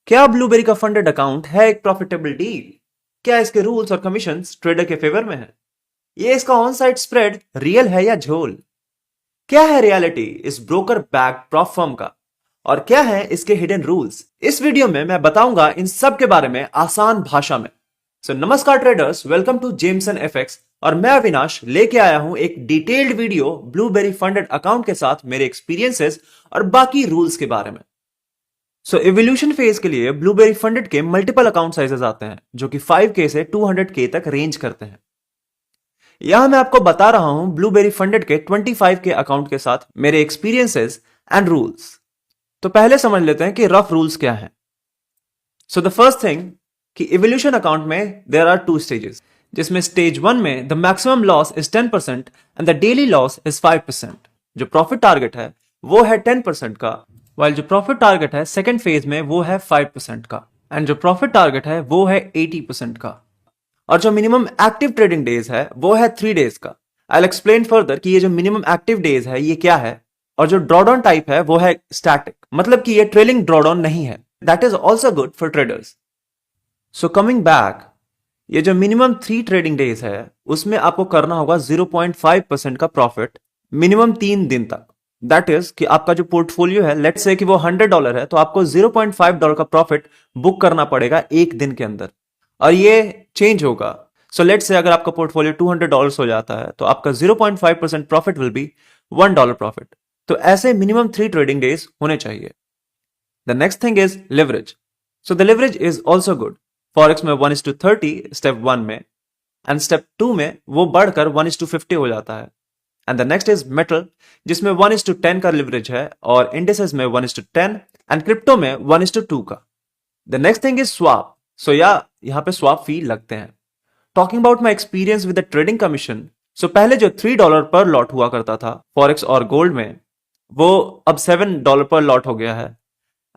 क्या ब्लूबेरी का funded account है एक प्रॉफिटेबल डील? क्या इसके रूल्स और कमीशंस ट्रेडर के फेवर में है? ये इसका ऑन साइड स्प्रेड रियल है या झोल? क्या है रियलिटी इस ब्रोकर बैक प्रॉप फर्म का और क्या है इसके हिडन रूल्स? इस वीडियो में मैं बताऊंगा इन सब के बारे में आसान भाषा में। नमस्कार traders, welcome to Jameson FX और मैं अविनाश लेके आया हूं एक detailed video Blueberry Funded account के साथ मेरे एक्सपीरियंसेस और बाकी रूल्स के बारे में। इवोल्यूशन फेज के लिए ब्लूबेरी फंडेड के मल्टीपल अकाउंट साइजेस आते हैं जो कि 5K से 200K तक रेंज करते हैं। यहां मैं आपको बता रहा हूं ब्लूबेरी फंडेड के 25K अकाउंट के साथ मेरे एक्सपीरियंसेस एंड रूल्स। तो पहले समझ लेते हैं कि रफ रूल्स क्या हैं। द फर्स्ट थिंग कि इवोल्यूशन अकाउंट में देयर आर 2 स्टेजेस, जिसमें स्टेज 1 में the maximum loss is 10% and the daily loss is 5%। जो प्रॉफिट टारगेट है वो है 10% का, वाइल जो प्रॉफिट टारगेट है सेकेंड फेज में वो है 5% का, एंड जो प्रॉफिट टारगेट है वो है 80% का। और जो मिनिमम एक्टिव ट्रेडिंग डेज है वो है 3 डेज का। आई विल एक्सप्लेन फर्दर कि ये जो मिनिमम एक्टिव डेज है ये क्या है। और जो ड्रॉडाउन टाइप है वो है स्टैटिक, मतलब कि ये ट्रेलिंग ड्रॉडाउन नहीं है। That is also good for traders. Coming back, ये जो मिनिमम 3 ट्रेडिंग डेज है उसमें आपको करना होगा 0.5% का प्रॉफिट मिनिमम 3 दिन तक। दैट इज कि आपका जो पोर्टफोलियो है, लेट्स से कि वो $100 है, तो आपको $0.5 का प्रॉफिट बुक करना पड़ेगा एक दिन के अंदर, और ये चेंज होगा। लेट्स से अगर आपका पोर्टफोलियो $200 हो जाता है तो आपका 0.5% प्रॉफिट विल बी $1 प्रॉफिट। तो ऐसे मिनिमम 3 ट्रेडिंग डेज होने चाहिए। The next thing is leverage. The leverage is also good. Forex में 1:30 स्टेप 1 में, एंड स्टेप 2 में वो बढ़कर 1:50 हो जाता है। And the next is metal, जिसमें 1:10 का लिवरेज है, और इंडिसेस में 1:10 एंड क्रिप्टो में 1:2 का। The next thing is swap. यहां पे स्वाप फी लगते हैं। Talking about my experience with the trading commission, पहले जो $3 पर लॉट हुआ करता था फॉरेक्स और गोल्ड में, वो अब $7 पर लॉट हो गया है,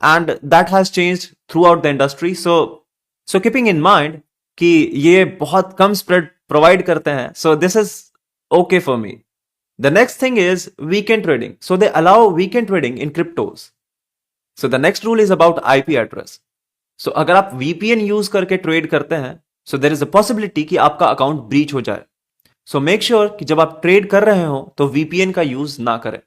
and that has changed through out the industry. So keeping in mind कि ये बहुत कम स्प्रेड प्रोवाइड करते हैं, so this is okay for me. The next thing is weekend trading. They allow weekend trading in cryptos. The next rule is about IP address. अगर आप VPN use करके trade करते हैं, there is a possibility कि आपका account breach हो जाए। Make sure कि जब आप ट्रेड कर रहे हो तो VPN का यूज ना करें।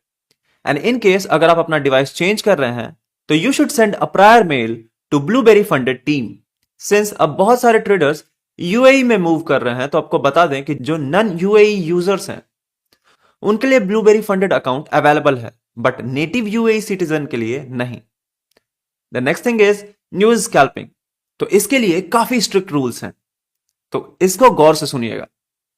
एंड इन केस अगर आप अपना डिवाइस चेंज कर रहे हैं तो you should send a prior mail to Blueberry Funded team. Since अब बहुत सारे ट्रेडर्स UAE में मूव कर रहे हैं, तो आपको बता दें कि जो नॉन UAE यूजर्स हैं उनके लिए ब्लूबेरी फंडेड अकाउंट अवेलेबल है, बट नेटिव UAE सिटीजन के लिए नहीं। The next thing is news scalping. इसके लिए काफी स्ट्रिक्ट रूल्स हैं, तो इसको गौर से सुनिएगा।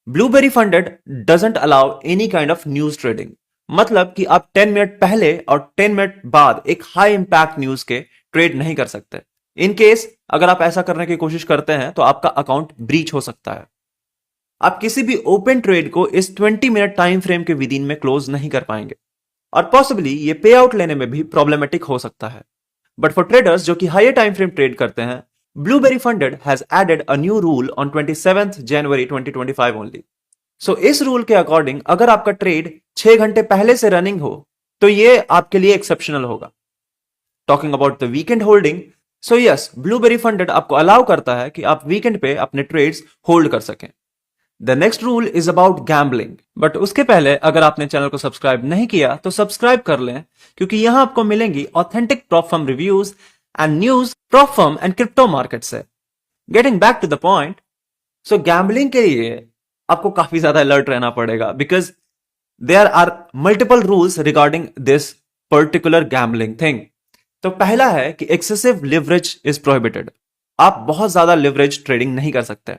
Blueberry funded doesn't allow any kind of news trading, मतलब कि आप 10 मिनट पहले और 10 मिनट बाद एक हाई इंपैक्ट न्यूज के ट्रेड नहीं कर सकते। इन केस अगर आप ऐसा करने की कोशिश करते हैं तो आपका अकाउंट ब्रीच हो सकता है। आप किसी भी ओपन ट्रेड को इस 20 मिनट टाइम फ्रेम के विदिन में क्लोज नहीं कर पाएंगे, और पॉसिबली ये पे आउट लेने में भी प्रॉब्लमेटिक हो सकता है। बट फॉर ट्रेडर्स जो कि हायर टाइम फ्रेम ट्रेड करते हैं, Blueberry Funded has added a new rule on 27 January 2025 only. इस रूल के अकॉर्डिंग अगर आपका ट्रेड 6 घंटे पहले से रनिंग हो तो ये आपके लिए एक्सेप्शनल होगा। Talking about the weekend holding, yes, blueberry Funded आपको अलाउ करता है कि आप वीकेंड पे अपने ट्रेड्स होल्ड कर सकें। The next rule is about gambling, but उसके पहले अगर आपने चैनल को सब्सक्राइब नहीं किया तो सब्सक्राइब कर लें, क्योंकि यहां आपको मिलेंगी authentic prop firm reviews and news prop firm and crypto market से। Getting back to the point, gambling के लिए आपको काफी ज्यादा अलर्ट रहना पड़ेगा, because there are multiple rules regarding this particular gambling thing. पहला है कि एक्सेसिव लिवरेज इज प्रोहिबिटेड। आप बहुत ज्यादा लिवरेज ट्रेडिंग नहीं कर सकते।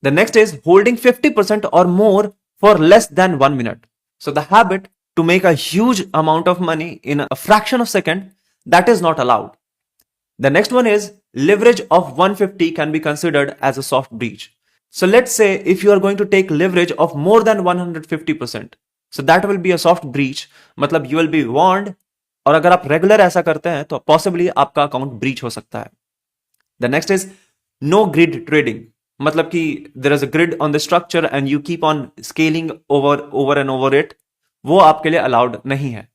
The next is holding 50% or more for less than 1 minute. The habit to make a huge amount of money in a fraction of second, that is not allowed. The next one is leverage of 150 can be considered as a soft breach. Let's say if you are going to take leverage of more than 150%, that will be a soft breach. मतलब you will be warned, और अगर आप regular ऐसा करते हैं तो possibly आपका account breach हो सकता है। The next is no grid trading. मतलब कि there is a grid on the structure and you keep on scaling over and over it, वो आपके लिए अलाउड नहीं है।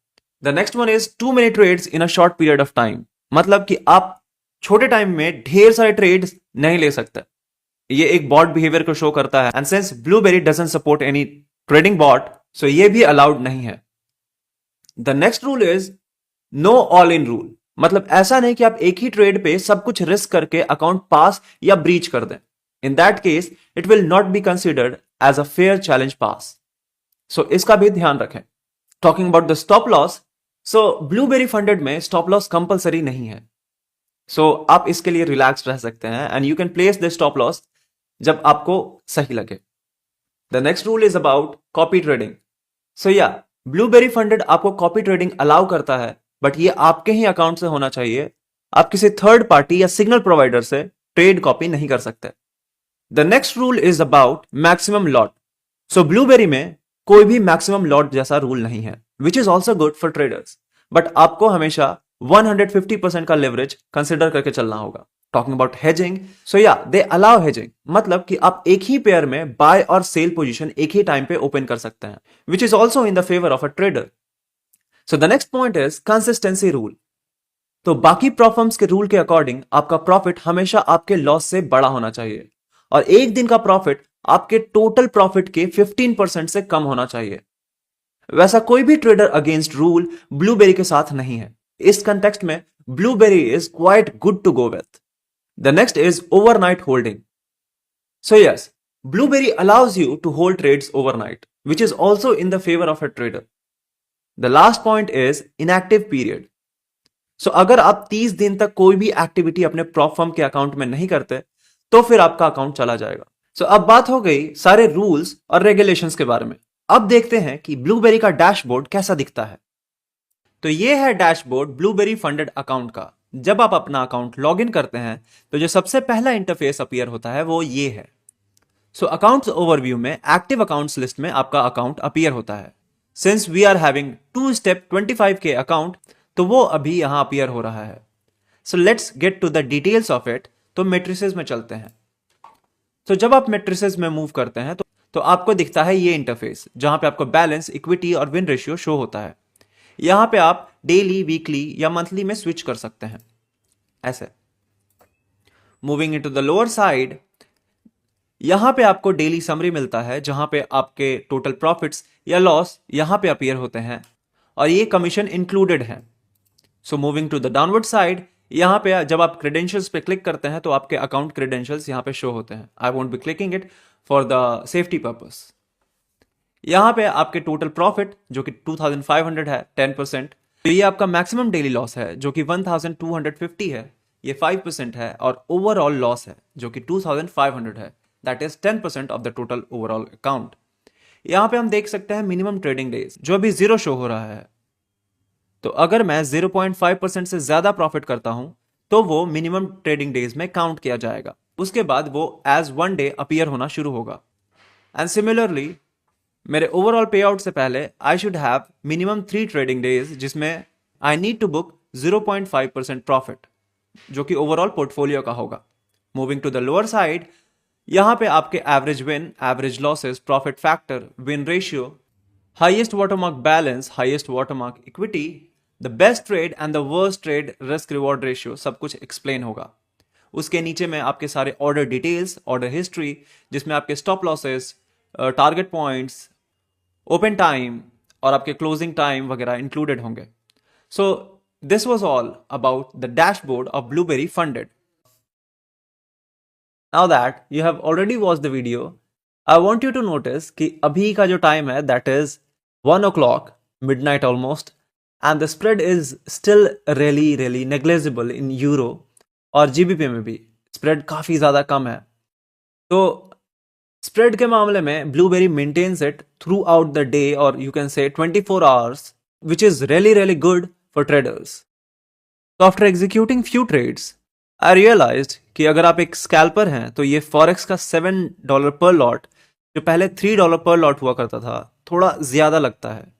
The next one is too many trades in a short period of time, मतलब कि आप छोटे टाइम में ढेर सारे ट्रेड्स नहीं ले सकता। ये एक बॉट बिहेवियर को शो करता है, and since Blueberry doesn't support any trading bot, so ये भी अलाउड नहीं है। The next rule is no all in rule. मतलब ऐसा नहीं कि आप एक ही ट्रेड पे सब कुछ रिस्क करके अकाउंट पास या ब्रीच कर दें। In that case it will not be considered as a fair challenge pass. So इसका भी ध्यान रखें। Talking about the stop loss, so Blueberry Funded में स्टॉप लॉस कंपलसरी नहीं है। सो आप इसके लिए रिलैक्स रह सकते हैं and you can place the stop loss जब आपको सही लगे। The next rule is about copy trading. So या ब्लूबेरी फंडेड आपको कॉपी ट्रेडिंग अलाउ करता है, बट ये आपके ही अकाउंट से होना चाहिए। आप किसी थर्ड पार्टी या सिग्नल प्रोवाइडर से ट्रेड कॉपी नहीं कर सकते। The next rule is about maximum lot. So blueberry में कोई भी मैक्सिमम लॉट जैसा रूल नहीं है, विच is also good for traders, but आपको हमेशा 150% का लेवरेज कंसिडर करके चलना होगा। टॉकिंग अबाउट हेजिंग, सो या दे अलाउ हेजिंग, मतलब कि आप एक ही पेयर में बाय और सेल पोजीशन एक ही टाइम पे ओपन कर सकते हैं, विच is also in the favour of a trader. So the next point is consistency rule. तो बाकी प्रॉप फर्म्स के रूल के अकॉर्डिंग आपका प्रॉफिट हमेशा आपके लॉस से बड़ा होना चाहिए, और एक दिन का प्रॉफिट आपके टोटल प्रॉफिट के 15% से कम होना चाहिए। वैसा कोई भी ट्रेडर अगेंस्ट रूल ब्लूबेरी के साथ नहीं है। इस कंटेक्स्ट में Blueberry is quite good to go with. The next is overnight holding. So yes, Blueberry allows you to hold trades overnight, which is also in the favour of a trader. The last point is inactive period. So अगर आप 30 दिन तक कोई भी activity अपने prop firm के account में नहीं करते, तो फिर आपका अकाउंट चला जाएगा। सो अब बात हो गई सारे रूल्स और रेगुलेशंस के बारे में। अब देखते हैं कि ब्लूबेरी का डैशबोर्ड कैसा दिखता है। तो ये है डैशबोर्ड ब्लूबेरी फंडेड अकाउंट का। जब आप अपना अकाउंट लॉग इन करते हैं तो जो सबसे पहला इंटरफेस अपीयर होता है वो ये है। सो अकाउंट्स ओवरव्यू में एक्टिव अकाउंट्स लिस्ट में आपका अकाउंट अपीयर होता है। Since we are having 2 step 25K account, तो वो अभी यहां अपीयर हो रहा है। So let's get to the details of it. तो मैट्रिसेस में चलते हैं। तो जब आप मैट्रिसेस में मूव करते हैं तो आपको दिखता है ये इंटरफेस, जहां पे आपको बैलेंस, इक्विटी और विन रेशियो शो होता है। यहां पे आप डेली, वीकली या मंथली में स्विच कर सकते हैं ऐसे। Moving into the lower side, यहां पे आपको डेली समरी मिलता है, जहां पे आपके टोटल प्रॉफिट्स या लॉस यहां पे अपीयर होते हैं, और ये कमीशन इंक्लूडेड है। So moving to the downward side, यहां पे जब आप क्रेडेंशियल्स पे क्लिक करते हैं तो आपके अकाउंट क्रेडेंशियल्स यहां पे शो होते हैं। I won't be clicking it for the safety purpose. यहां पे आपके टोटल प्रॉफिट जो कि 2500 है, 10%। तो ये आपका मैक्सिमम डेली लॉस है जो कि 1250 है, ये 5% है, और ओवरऑल लॉस है जो कि 2500 है, that is 10% of the total overall account. यहां पे हम देख सकते हैं मिनिमम ट्रेडिंग डेज जो अभी 0 शो हो रहा है। तो अगर मैं 0.5% से ज्यादा प्रॉफिट करता हूं तो वो मिनिमम ट्रेडिंग डेज में काउंट किया जाएगा। उसके बाद वो एज 1 डे अपीयर होना शुरू होगा। एंड सिमिलरली मेरे ओवरऑल पे आउट से पहले I should have minimum 3 trading days जिसमें I need to book 0.5% profit, जो कि ओवरऑल पोर्टफोलियो का होगा। Moving to the lower side, यहां पे आपके average win, average losses, profit factor, win ratio, highest watermark balance, highest watermark equity, the best trade and the worst trade risk reward ratio सब कुछ explain होगा। उसके नीचे में आपके सारे ऑर्डर डिटेल्स, ऑर्डर हिस्ट्री, जिसमें आपके stop losses, target points, open time और आपके क्लोजिंग टाइम वगैरह इंक्लूडेड होंगे। So this was all about the dashboard of Blueberry Funded. Now that you have already watched the video, I want you to notice कि अभी का जो टाइम है that is 1 o'clock, midnight almost, and the spread is still really negligible in euro, और GBP में भी spread काफी ज्यादा कम है। तो स्प्रेड के मामले में Blueberry maintains it throughout the day, और you can say 24 hours, which is really good for traders. So after executing few trades, I realized कि अगर आप एक स्कैल्पर हैं तो ये फॉरेक्स का $7 पर लॉट, जो पहले $3 पर लॉट हुआ करता था, थोड़ा ज्यादा लगता है।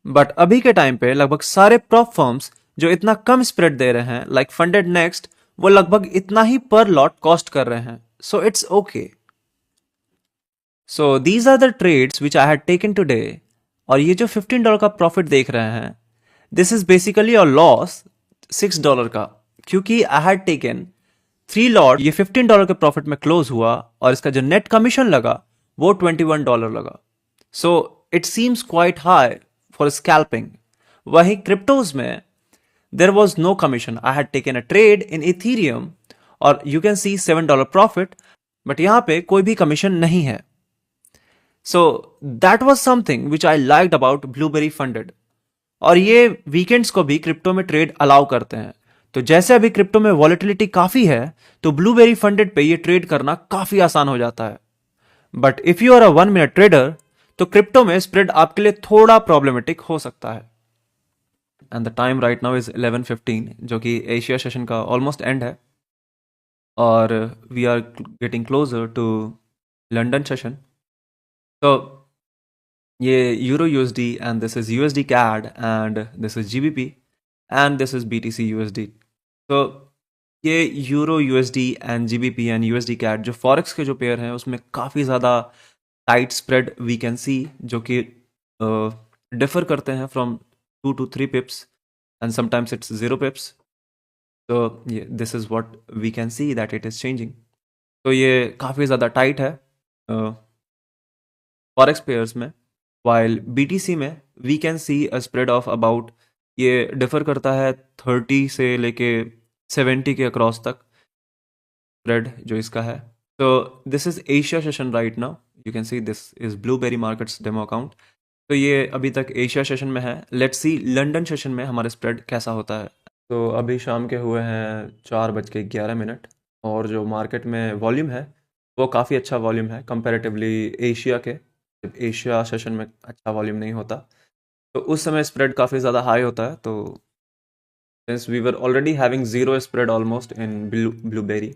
बट अभी के टाइम पे लगभग सारे प्रॉप फर्म्स जो इतना कम स्प्रेड दे रहे हैं, लाइक फंडेड नेक्स्ट, वो लगभग इतना ही पर लॉट कॉस्ट कर रहे हैं। So it's okay. So these are the trades which I had taken today. और ये जो $15 का प्रॉफिट देख रहे हैं, this is basically a loss $6 का, क्योंकि आई हैड टेकन 3 लॉट, ये $15 के प्रॉफिट में क्लोज हुआ और इसका जो नेट कमीशन लगा वो $21 लगा. So it seems quite high for scalping. वहीं क्रिप्टोज में there was no commission. I had taken a trade in Ethereum और you can see $7 profit, but यहां पे कोई भी कमीशन नहीं है. So that was something which I liked about Blueberry Funded. और ये वीकेंड्स को भी क्रिप्टो में ट्रेड अलाउ करते हैं. तो जैसे अभी क्रिप्टो में वॉलेटिलिटी काफी है, तो ब्लूबेरी फंडेड पे ये ट्रेड करना काफी आसान हो जाता है. But if you are a 1 minute trader, तो क्रिप्टो में स्प्रेड आपके लिए थोड़ा प्रॉब्लमेटिक हो सकता है. And the time right now is 11:15, जो कि एशिया सेशन का ऑलमोस्ट एंड है और we are getting closer to London session. तो ये euro USD and this is USD CAD and this is GBP and this is BTC USD. तो ये euro USD and GBP and USD CAD जो forex के जो pair हैं उसमें काफ़ी ज़्यादा tight spread we can see, जो कि डिफर करते हैं from 2 to 3 pips and sometimes it's 0 pips. तो ये this is what we can see that it is changing. तो ये काफ़ी ज़्यादा टाइट है फॉरेक्स पेयर्स में. वाइल बीटीसी में we can see a spread of about, ये डिफर करता है 30 से लेके 70 के अक्रॉस तक स्प्रेड जो इसका है. तो this is Asia session right now. You can see this is blueberry markets demo account. तो ये अभी तक एशिया सेशन में है. लेट्स सी लंदन सेशन में हमारा स्प्रेड कैसा होता है. तो अभी शाम के हुए हैं 4:11 और जो मार्केट में वॉल्यूम है वो काफ़ी अच्छा वॉल्यूम है कंपैरेटिवली एशिया के. एशिया सेशन में अच्छा वॉल्यूम नहीं होता, तो उस समय स्प्रेड काफ़ी ज़्यादा हाई होता है. तो since we were already having zero spread almost in blueberry,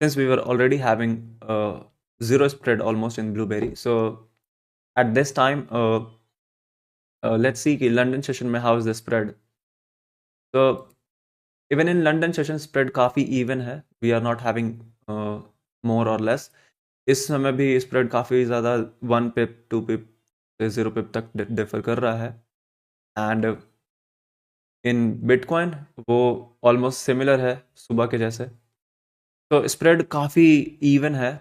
since we were already having zero spread almost in blueberry, so at this time let's see कि London session में how is the spread. So even in London session spread काफ़ी even है. We are not having more or less. इस समय भी spread काफ़ी ज़्यादा 1 pip 2 pip से 0 pip तक डिफर कर रहा है. एंड इन बिटकॉइन वो ऑलमोस्ट सिमिलर है सुबह के जैसे. तो स्प्रेड काफ़ी इवन है